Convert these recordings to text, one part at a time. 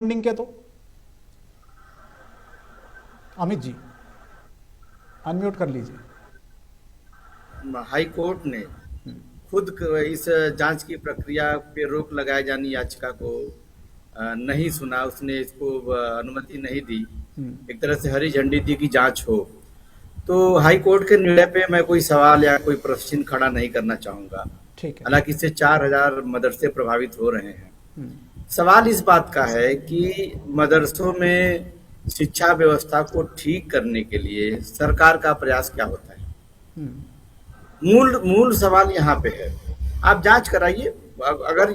Funding के तो Amit ji unmute कर लीजिए। हाई कोर्ट ने खुद इस जांच की प्रक्रिया पे रोक लगाए जाने याचिका को नहीं सुना, उसने इसको अनुमति नहीं दी, एक तरह से हरी झंडी दी कि जांच हो। तो हाई कोर्ट के निर्णय पे मैं कोई सवाल या कोई प्रश्न खड़ा नहीं करना चाहूंगा। ठीक है। हालांकि इससे 4000 मदरसे प्रभावित हो रहे हैं। सवाल इस बात का है कि मदरसों में शिक्षा व्यवस्था को ठीक करने के लिए सरकार का प्रयास क्या होता है। मूल मूल सवाल यहाँ पे है। आप जांच कराइए। अगर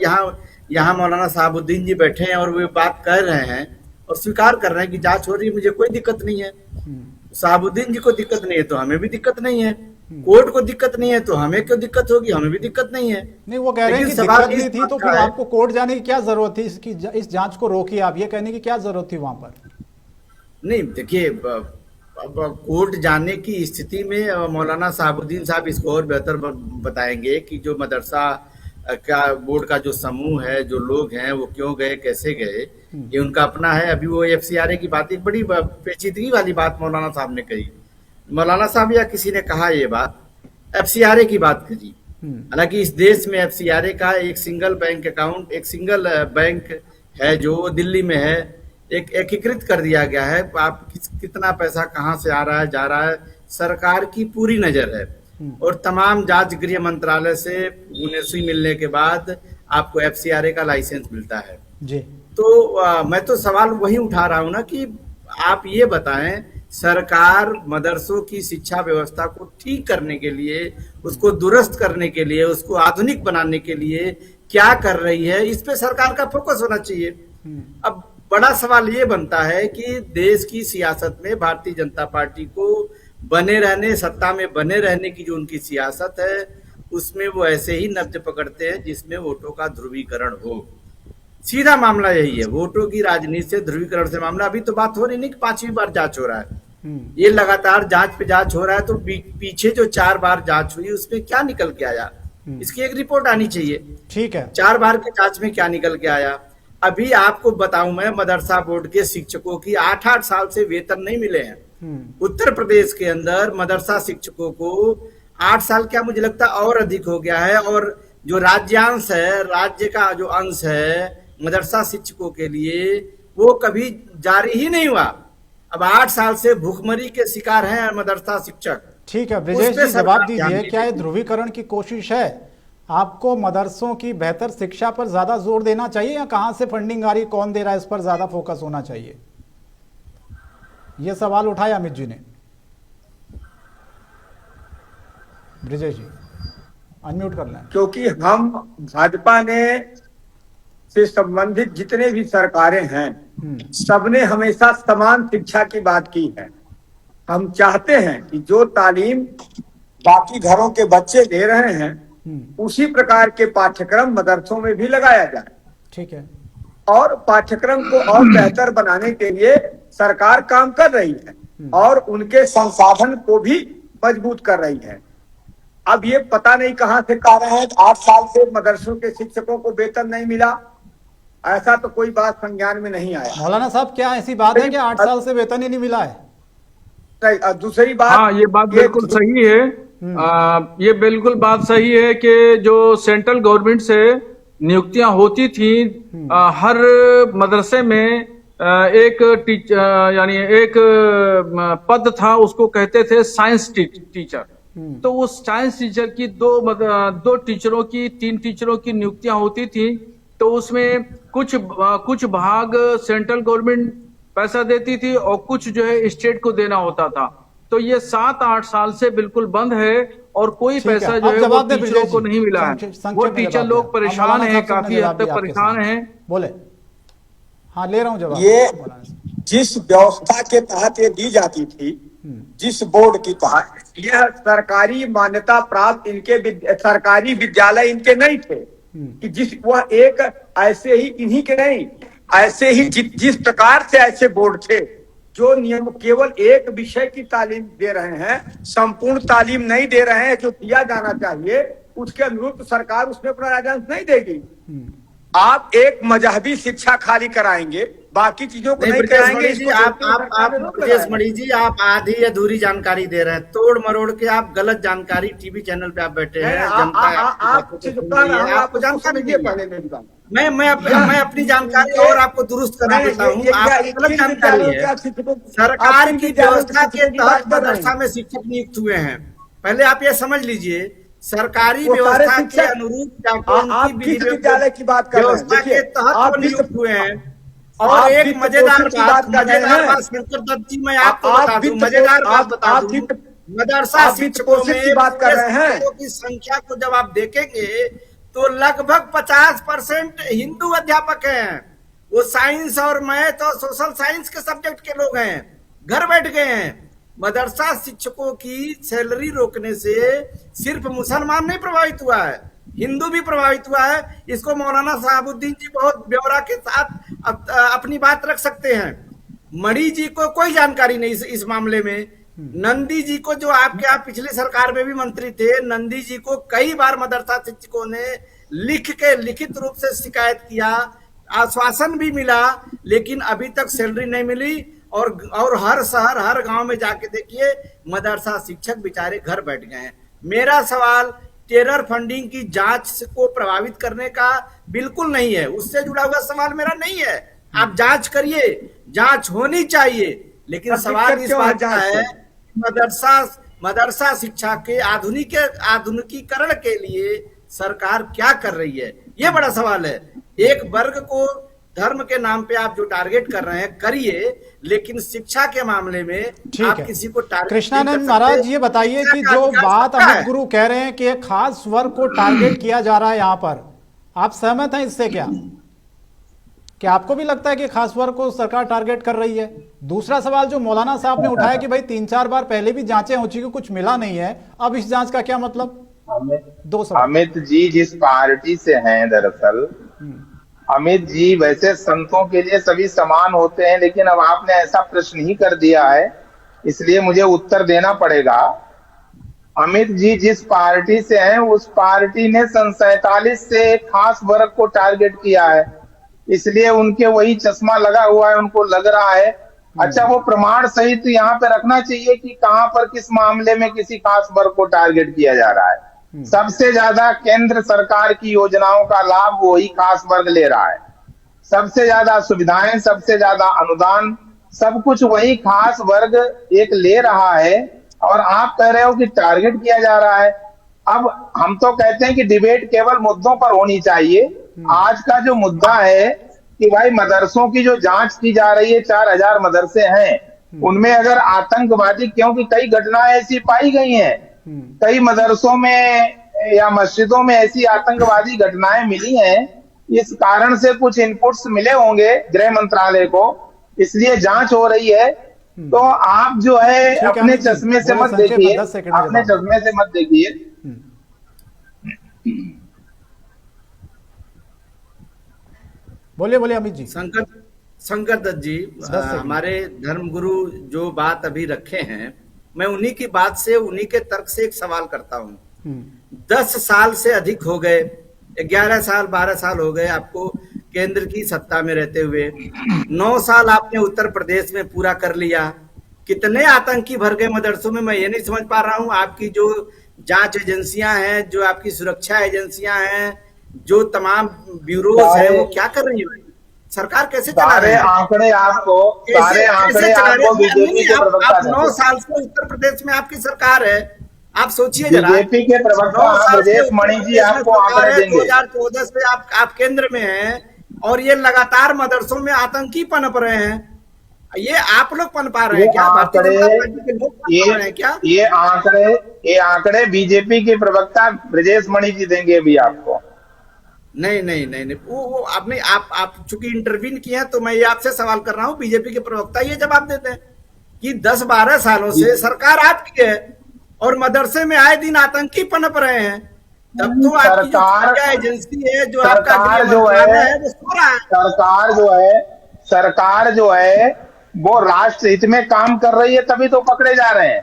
यहाँ मौलाना साहबुद्दीन जी बैठे हैं और वे बात कह रहे हैं और स्वीकार कर रहे हैं कि जांच हो रही है, मुझे कोई दिक्कत नहीं है। साहबुद्दीन जी को दिक्कत नहीं है तो हमें भी दिक्कत नहीं है। कोर्ट को दिक्कत नहीं है तो हमें क्यों दिक्कत होगी, हमें भी दिक्कत नहीं है। नहीं, वो कह रहे हैं कि दिक्कत नहीं थी तो फिर आपको कोर्ट जाने की क्या जरूरत थी, इस जांच को रोकिए, आप ये कहने की क्या जरूरत थी वहां पर। नहीं, देखिए, अब कोर्ट जाने की स्थिति में मौलाना साहबुद्दीन साहब इसको और बेहतर बताएंगे कि जो मदरसा का बोर्ड का जो समूह है, जो लोग हैं, वो क्यों गए, कैसे गए, ये उनका अपना है। अभी वो FCRA की बात, एक बड़ी पेचीदगी वाली बात मौलाना साहब ने कही। मौलाना साहब या किसी ने कहा ये बात, FCRA की बात करी। हालांकि इस देश में FCRA का एक सिंगल बैंक अकाउंट, एक सिंगल बैंक है जो दिल्ली में है, एक एकीकृत कर दिया गया है। आप कितना पैसा कहाँ से आ रहा है, जा रहा है, सरकार की पूरी नजर है। और तमाम जांच गृह मंत्रालय से UNSC मिलने के बाद आपको FCRA का लाइसेंस मिलता है जी। तो मैं तो सवाल वही उठा रहा हूं ना कि आप ये बताएं, सरकार मदरसों की शिक्षा व्यवस्था को ठीक करने के लिए, उसको दुरुस्त करने के लिए, उसको आधुनिक बनाने के लिए क्या कर रही है, इस पे सरकार का फोकस होना चाहिए। अब बड़ा सवाल ये बनता है कि देश की सियासत में भारतीय जनता पार्टी को बने रहने, सत्ता में बने रहने की जो उनकी सियासत है, उसमें वो ऐसे ही नब्ज पकड़ते हैं जिसमें वोटों का ध्रुवीकरण हो। सीधा मामला यही है, वोटों की राजनीति से, ध्रुवीकरण से मामला। अभी तो बात हो रही नहीं कि 5वीं बार जांच हो रहा है, ये लगातार जांच पे जांच हो रहा है। तो पीछे जो 4 बार जांच हुई उसमें क्या निकल के आया, इसकी एक रिपोर्ट आनी चाहिए। ठीक है, 4 बार के जांच में क्या निकल के आया। अभी आपको बताऊं, मैं मदरसा बोर्ड के शिक्षकों की 8-8 साल से वेतन नहीं मिले हैं। उत्तर प्रदेश के अंदर मदरसा शिक्षकों को 8 साल, क्या मुझे लगता है और अधिक हो गया है। और जो राज्यांश है, राज्य का जो अंश है मदरसा शिक्षकों के लिए, वो कभी जारी ही नहीं हुआ। अब 8 साल से भूखमरी के शिकार हैं मदरसा शिक्षक। ठीक है ब्रिजेश जी, जवाब दीजिए, क्या ये ध्रुवीकरण की कोशिश है? आपको मदरसों की बेहतर शिक्षा पर ज्यादा जोर देना चाहिए या कहां से फंडिंग आ रही, कौन दे रहा है, इस पर ज्यादा फोकस होना चाहिए? ये सवाल उठाया अमित जी ने। ब्रिजेश जी अनम्यूट कर लें। क्योंकि हम भाजपा ने से संबंधित जितने भी सरकारें हैं, सबने हमेशा समान शिक्षा की बात की है। हम चाहते हैं कि जो तालीम बाकी घरों के बच्चे ले रहे हैं, उसी प्रकार के पाठ्यक्रम मदरसों में भी लगाया जाए। ठीक है। और पाठ्यक्रम को और बेहतर बनाने के लिए सरकार काम कर रही है और उनके संसाधन को भी मजबूत कर रही है। अब ये पता नहीं कहां से कह रहे हैं 8 साल से मदरसों के शिक्षकों को वेतन नहीं मिला, ऐसा तो कोई बात संज्ञान में नहीं आया। मौलाना साहब, क्या ऐसी बात है कि 8 साल से वेतन ही नहीं मिला है? दूसरी बात, हाँ, ये बात बिल्कुल सही है। ये बिल्कुल बात सही है कि जो सेंट्रल गवर्नमेंट से नियुक्तियां होती थी, हर मदरसे में एक यानी एक पद था, उसको कहते थे साइंस टीचर। तो उस साइंस टीचर की दो टीचरों की, 3 टीचरों की नियुक्तियां होती थी। तो उसमें कुछ भाग सेंट्रल गवर्नमेंट पैसा देती थी और कुछ जो है स्टेट को देना होता था। तो ये 7-8 साल से बिल्कुल बंद है और कोई पैसा जो है वो टीचरों को नहीं मिला है। वो टीचर लोग परेशान हैं, काफी हद तक परेशान हैं। बोले। हाँ, ले रहा हूँ जवाब। ये जिस व्यवस्था के तहत ये दी जाती थी, जिस बोर्ड की तहत, यह सरकारी मान्यता प्राप्त इनके सरकारी विद्यालय इनके नहीं थे कि वह एक ऐसे ही इन्हीं के नहीं, ऐसे ही जिस प्रकार से ऐसे बोर्ड थे जो नियम केवल एक विषय की तालीम दे रहे हैं, संपूर्ण तालीम नहीं दे रहे हैं जो दिया जाना चाहिए, उसके अनुरूप सरकार उसमें अपना राजस्व नहीं देगी। आप एक मजहबी शिक्षा खाली कराएंगे, बाकी चीजों को नहीं ब्रजेश कराएंगे। मणि जी, इसको आप सरकार ने रोक ब्रजेश लगाया। मणि जी, आप आधी अधूरी जानकारी दे रहे हैं, तोड़ मरोड़ के आप गलत जानकारी टीवी चैनल पे आप बैठे हैं, जनता आप आपको सुन रही है, आपको जानकारी नहीं है। पहले मेरी बात। मैं अपनी जानकारी और आपको दुरुस्त करा देता हूँ। आपको गलत जानकारी है। सरकार की व्यवस्था के तहत मदरसा में शिक्षक नियुक्त हुए हैं, पहले आप ये समझ लीजिए। सरकारी व्यवस्था के अनुरूप आप किस विद्यालय की बात कर रहे हैं? व्यवस्था के तहत आप वो नियुक्त हुए हैं। आप और एक वित्त मजेदार पोषण की बात कर रहे हैं। बात शंकर दत्त जी, मैं आपको बता दूं, मजेदार बात बता दूं, मदरसा शिक्षकों में की बात कर रहे हैं। शिक्षकों की संख्या को जब आप देखेंगे तो लगभग 50% हिंदू अध्यापक हैं। वो साइंस और मैथ और सोशल साइंस के सब्जेक्ट के लोग हैं, घर बैठ गए हैं। मदरसा शिक्षकों की सैलरी रोकने से सिर्फ मुसलमान नहीं प्रभावित हुआ है, हिंदू भी प्रभावित हुआ है। इसको मौलाना साहबुद्दीन जी बहुत ब्यौरा के साथ अपनी बात रख सकते हैं। मणि जी को कोई जानकारी नहीं इस मामले में। नंदी जी को, जो आपके आप पिछली सरकार में भी मंत्री थे, नंदी जी को कई बार मदरसा शिक्षकों ने लिखित रूप से शिकायत किया, आश्वासन भी मिला, लेकिन अभी तक सैलरी नहीं मिली। और हर शहर हर गांव में जाके देखिए, मदरसा शिक्षक बेचारे घर बैठ गए हैं। मेरा सवाल टेरर फंडिंग की जांच को प्रभावित करने का बिल्कुल नहीं है, उससे जुड़ा हुआ सवाल मेरा नहीं है। आप जांच करिए, जांच होनी चाहिए, लेकिन सवाल इस बात का है मदरसा शिक्षा के आधुनिकीकरण के लिए सरकार क्या कर रही है, ये बड़ा सवाल है। एक वर्ग को धर्म के नाम पे आप जो टारगेट कर रहे हैं करिए, लेकिन शिक्षा के मामले में आप किसी को टारगेट कृष्णानंद महाराज, ये बताइए कि जो बात अमित गुरु कह रहे हैं कि एक खास वर्ग को टारगेट किया जा रहा है यहाँ पर, आप सहमत हैं इससे? क्या आपको भी लगता है कि खास वर्ग को सरकार टारगेट कर रही है? दूसरा सवाल जो मौलाना साहब ने उठाया कि भाई 3-4 बार पहले भी जांचें हो चुकी, कुछ मिला नहीं है, अब इस जांच का क्या मतलब? दो सवाल। अमित जी जिस पार्टी से हैं, दरअसल अमित जी वैसे संतों के लिए सभी समान होते हैं, लेकिन अब आपने ऐसा प्रश्न ही कर दिया है, इसलिए मुझे उत्तर देना पड़ेगा। अमित जी जिस पार्टी से हैं, उस पार्टी ने सन 47 से एक खास वर्ग को टारगेट किया है, इसलिए उनके वही चश्मा लगा हुआ है, उनको लग रहा है। अच्छा, वो प्रमाण सहित तो यहाँ पे रखना चाहिए कि कहाँ पर किस मामले में किसी खास वर्ग को टारगेट किया जा रहा है। सबसे ज्यादा केंद्र सरकार की योजनाओं का लाभ वही खास वर्ग ले रहा है, सबसे ज्यादा सुविधाएं, सबसे ज्यादा अनुदान, सब कुछ वही खास वर्ग एक ले रहा है, और आप कह रहे हो कि टारगेट किया जा रहा है। अब हम तो कहते हैं कि डिबेट केवल मुद्दों पर होनी चाहिए। आज का जो मुद्दा है कि भाई मदरसों की जो जांच की जा रही है, 4000 मदरसे हैं, उनमें अगर आतंकवादी, क्योंकि कई घटनाएं ऐसी पाई गई हैं, कई मदरसों में या मस्जिदों में ऐसी आतंकवादी घटनाएं मिली हैं, इस कारण से कुछ इनपुट्स मिले होंगे गृह मंत्रालय को, इसलिए जांच हो रही है। तो आप जो है अपने चश्मे से मत देखिए, अपने चश्मे से मत देखिए। बोलिए बोलिए अमित जी। शंकर दत्त जी, हमारे धर्मगुरु जो बात अभी रखे हैं, मैं उन्हीं की बात से, उन्हीं के तर्क से एक सवाल करता हूं। 10 साल से अधिक हो गए, 11 साल 12 साल हो गए आपको केंद्र की सत्ता में रहते हुए। 9 साल आपने उत्तर प्रदेश में पूरा कर लिया। कितने आतंकी भर गए मदरसों में, मैं ये नहीं समझ पा रहा हूं। आपकी जो जांच एजेंसियां हैं, जो आपकी सुरक्षा एजेंसियां हैं, जो तमाम ब्यूरोज हैं, वो क्या कर रही है? सरकार कैसे चला रहे हैं? सारे आंकड़े आपको बीजेपी के प्रवक्ता, आप 9 साल से उत्तर प्रदेश में आपकी सरकार है, आप सोचिए जरा। बीजेपी के प्रवक्ता ब्रजेश मणि जी आपको आंकड़े देंगे। 2014 से आप केंद्र में हैं, और ये लगातार मदरसों में आतंकी पनप रहे हैं। ये आप लोग पनपा रहे हैं क्या? ये आंकड़े बीजेपी के प्रवक्ता ब्रजेश मणि जी देंगे अभी आपको। नहीं, वो आपने आप चूंकि इंटरवीन किए हैं, तो मैं ये आपसे सवाल कर रहा हूँ। बीजेपी के प्रवक्ता ये जवाब देते हैं कि 10-12 सालों से सरकार आपकी है और मदरसे में आए दिन आतंकी पनप रहे हैं। तब तो आपकी जो एजेंसी है, जो आपका सरकार जो है वो राष्ट्र हित में काम कर रही है, तभी तो पकड़े जा रहे हैं।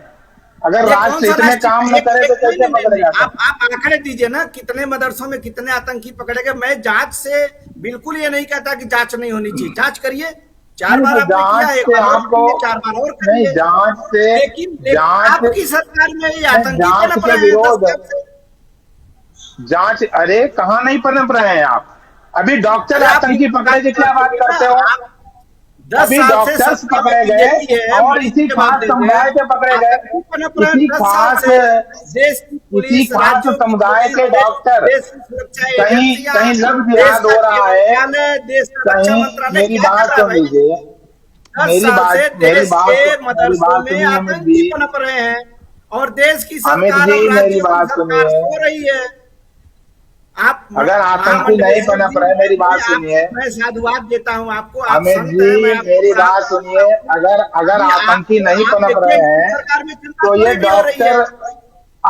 अगर ये राष्ट्र कौन सा इतने राष्ट्रीय- काम न करे तो कैसे नहीं, पकड़ेगा सर? आप आंकड़े दीजिए ना, कितने मदरसों में कितने आतंकी पकड़े गए। मैं जांच से बिल्कुल ये नहीं कहता कि जांच नहीं होनी चाहिए, जांच करिए। 4 बार आपने किया, जांच एक से बार और आपको करिए, 4 बार और नहीं, करिए। जांच से लेकिन जांच आपकी सरकार में ये आतंकी जांच पनप के रहे हैं 10 विरोध साल से। जांच, अरे कहाँ नहीं पनप रहे हैं आप? अभी डॉक्टर अरे आप आतंकी पकड़े की क्या बात करते हो? 10 अभी साल से डॉक्टर्स सत्ता में पकड़े गए बीजेपी है, और मोदी इसी के खास मामले में समुदाय के पकड़े गए। आतंकी पनप रहे हैं इसी 10 साल खास से। देश की इसी पुलिस, खास राज्यों की समुदाय पुलिस, के डॉक्टर देश की सुरक्षा कहीं एजेंसियां, कहीं लव देश जिहाद का हो रहा है, मंत्रालय, देश का रक्षा कहीं मंत्रालय मेरी क्या बात कर रहा है सुन भाई? लीजिए, 10 साल से मेरी देश बात के मेरी मदरसों बात में सुनिए अमित आतंकी जी। पनप रहे हैं और देश की अमित सरकार जी, और मेरी राज्यों की बात सरकार सुनिए। सो रही है। आप अगर आतंकी महामंडलेश्वर नहीं पनप जी, रहे, मेरी बात सुनिए। मैं साधुवाद देता हूँ आपको, आप अमित संत हैं, मैं जी, आपको मेरी प्रणाम बात करता सुनिए। हूँ। अगर आप आतंकी नहीं आप पनप देखिए, रहे इसी हैं सरकार में चंदा तो ये चोरी भी हो रही है। डॉक्टर,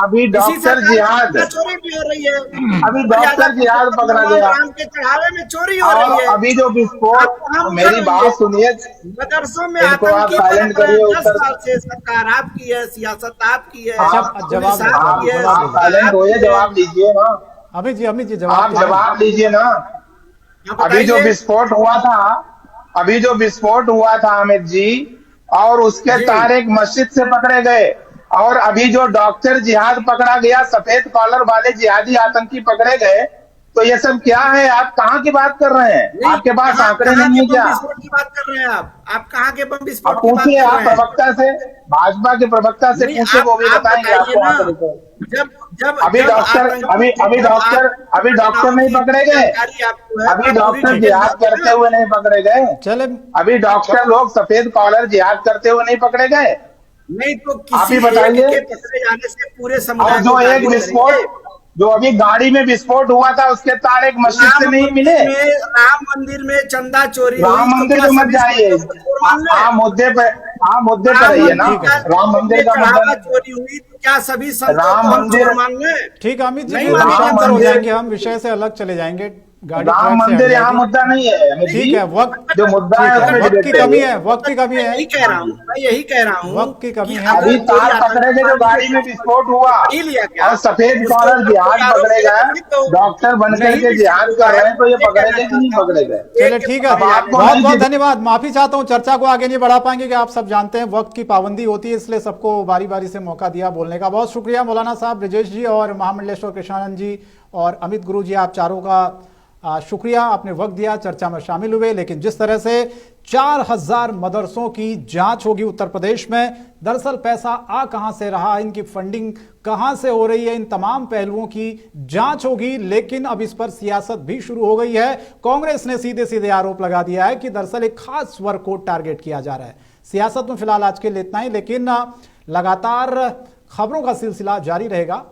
अभी इसी डॉक्टर सरकार में जिहाद, चंदा चोरी भी हो रही है। अभी मर्यादा डॉक्टर जिहाद पुरुषोत्तम पकड़ा भगवान गया। राम के चढ़ावे में चोरी हो और रही है। अभी जो आप विस्फोट, वहां मुकर मेरी रही है। बात सुनिए, मदरसों में इनको आप आतंकी साइलेंट पनप रहे करिए। हैं 10 उत्तर साल से। सरकार आपकी है, सियासत आपकी है, अच्छा, आप जवाब पुलिस दो, आपकी है, जवाब आप दो। साइलेंट होइए, जवाब दीजिए ना। अमित जी आप जवाब तो जवाब दीजिए ना। आप अभी जो बताइए। विस्फोट हुआ था, अभी जो विस्फोट हुआ था अमित जी, और उसके जी। तार एक मस्जिद से पकड़े गए, और अभी जो डॉक्टर जिहाद पकड़ा गया, सफेद कॉलर वाले जिहादी आतंकी पकड़े गए, तो ये सब क्या है? आप कहाँ की बात कर रहे हैं? नहीं, आपके पास आंकड़े कहाँ नहीं के है बम क्या? विस्फोट की बात कर रहे हैं आप कहाँ के बम आप विस्फोट की बात पूछिए, कर आप रहे हैं? प्रवक्ता से, भाजपा के प्रवक्ता से नहीं, पूछिए, वो भी आप बताएंगे बताइए आपको ना। आंकड़े को। जब जब अभी जब डॉक्टर आतंकी अभी डॉक्टर नहीं पकड़े गए। जानकारी आपको है, अभी आप पूरी डॉक्टर डिटेल जिहाद दीजिए करते ना। हुए नहीं पकड़े गए। चले। अभी डॉक्टर लोग सफेद कॉलर जिहाद करते हुए नहीं पकड़े गए। नहीं तो आप किसी ही एक बताइए। के पकड़े जाने से पूरे और समुदाय जो को एक टारगेट विस्फोट, करेंगे। जो अभी गाड़ी में विस्फोट हुआ था, उसके तार एक मस्जिद से नहीं मिले। राम मंदिर में चंदा चोरी हुई राम तो मंदिर क्या पे मत सभी जाइए, संतों को चोर मान ले? मुद्दे पे राम रहिए ना। मंदिर का राम मंदिर का चढ़ावा मुद्दा, चोरी हुई तो क्या सभी संतों राम को हम मंदिर- चोर मान ले? ठीक है अमित जी, नहीं फिर मानिए, मीडियम पर हो मंदिर- जाएंगे, हम विषय से अलग चले जाएंगे, गाड़ी राम ट्रैक से हट मंदिर यहाँ जाएगी। मुद्दा नहीं है अमित जी। ठीक है, वक्त जो मुद्दा है ठीक उसमें वक्त की डिबेट कमी करिए। है, वक्त की कमी है। यही कह रहा हूँ, मैं यही कह रहा हूँ। वक्त की कमी कि है। अगर अभी कोई तार पकड़े गए, जो गाड़ी में विस्फोट हुआ, नहीं लिया गया, और सफेद उसके कॉलर ऊपर जिहाद कोई आरोप पकड़े लगा गए, तो डॉक्टर बन नहीं करके भी जिहाद सकता कर रहे हैं, तो ये है, पकड़े कहना गए कि नहीं चाहता हूँ। पकड़े गए? चले ठीक है, अब आपको बहुत नहीं बहुत कि- धन्यवाद। माफी चाहता हूं, चर्चा को आगे नहीं बढ़ा पाएंगे कि आप सब जानते हैं वक्त की पाबंदी होती है, इसलिए सबको बारी बारी से मौका दिया बोलने का। बहुत शुक्रिया मौलाना साहब, ब्रजेश जी और महामंडलेश्वर कृष्णानंद जी और अमित गुरु जी, आप चारों का शुक्रिया, आपने वक्त दिया, चर्चा में शामिल हुए। लेकिन जिस तरह से 4000 मदरसों की जांच होगी उत्तर प्रदेश में, दरअसल पैसा आ कहां से रहा, इनकी फंडिंग कहां से हो रही है, इन तमाम पहलुओं की जांच होगी। लेकिन अब इस पर सियासत भी शुरू हो गई है। कांग्रेस ने सीधे सीधे आरोप लगा दिया है कि दरअसल एक खास वर्ग को टारगेट किया जा रहा है। सियासत में फिलहाल आज के लिए इतना ही, लेकिन लगातार खबरों का सिलसिला जारी रहेगा।